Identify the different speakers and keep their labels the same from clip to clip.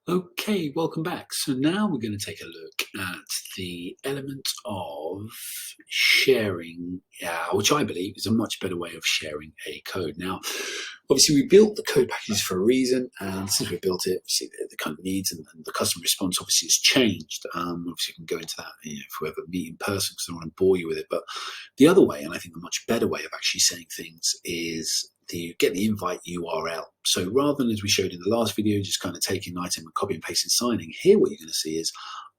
Speaker 1: Okay, welcome back. So now we're going to take a look at the element of sharing, which I believe is a much better way of sharing a code. Now, obviously, we built the code packages for a reason, and since we built it, obviously the kind of needs and the customer response obviously has changed. Obviously, we can go into that if we ever meet in person because I don't want to bore you with it. But the other way, and I think the much better way of actually saying things is get the invite URL. So rather than, as we showed in the last video, just kind of taking an item and copy and paste and signing, here what you're going to see is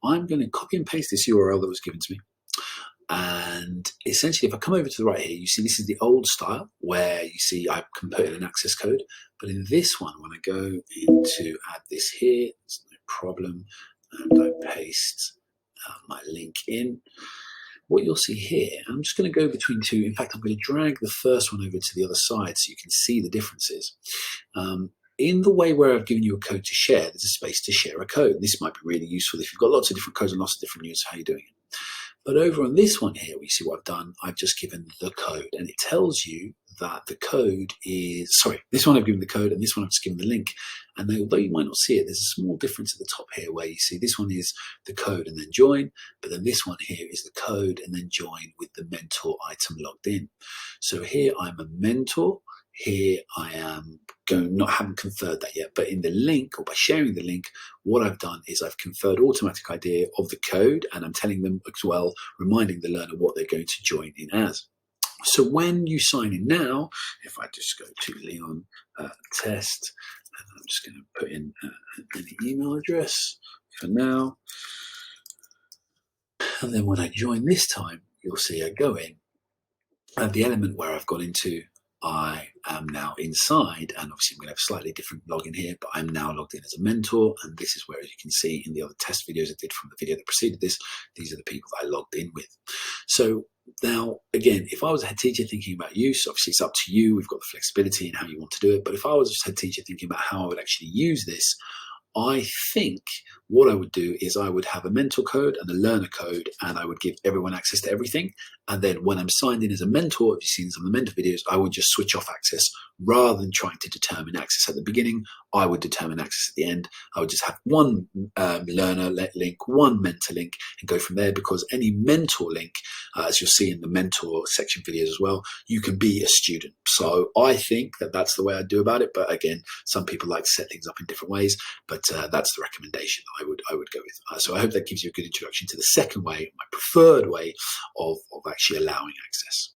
Speaker 1: I'm going to copy and paste this URL that was given to me. And essentially, if I come over to the right here, you see this is the old style where you see I can put in an access code. But in this one, when I go into add this here, it's no problem, and I paste my link in, what you'll see here, I'm just going to go between two. In fact, I'm going to drag the first one over to the other side so you can see the differences. In the way where I've given you a code to share, there's a space to share a code. This might be really useful if you've got lots of different codes and lots of different users, how you're doing it. But over on this one here, we see what I've done. I've just given the code, and it tells you that the code is, sorry, this one I've given the code, and this one I've just given the link. And although you might not see it, there's a small difference at the top here where you see this one is the code and then join, but then this one here is the code and then join with the mentor item logged in. So here I'm a mentor. Here I am haven't conferred that yet, but in the link, or by sharing the link, what I've done is I've conferred automatic ID of the code, and I'm telling them as well, reminding the learner what they're going to join in as. So when you sign in now, if I just go to Leon test, and I'm just going to put in any email address for now, and then when I join this time, you'll see I go in, and the element where I've gone into, I am now inside, and obviously I'm going to have a slightly different login here, but I'm now logged in as a mentor, and this is where, as you can see in the other test videos I did from the video that preceded this, these are the people that I logged in with. So now, again, if I was a head teacher thinking about use, obviously it's up to you, we've got the flexibility in how you want to do it, but if I was a head teacher thinking about how I would actually use this, I think what I would do is I would have a mentor code and a learner code, and I would give everyone access to everything. And then when I'm signed in as a mentor, if you've seen some of the mentor videos, I would just switch off access rather than trying to determine access at the beginning. I would determine access at the end. I would just have one learner link, one mentor link, and go from there, because any mentor link, as you'll see in the mentor section videos as well, you can be a student. So I think that that's the way I'd do about it. But again, some people like to set things up in different ways, but that's the recommendation I would go with. So I hope that gives you a good introduction to the second way, my preferred way of actually allowing access.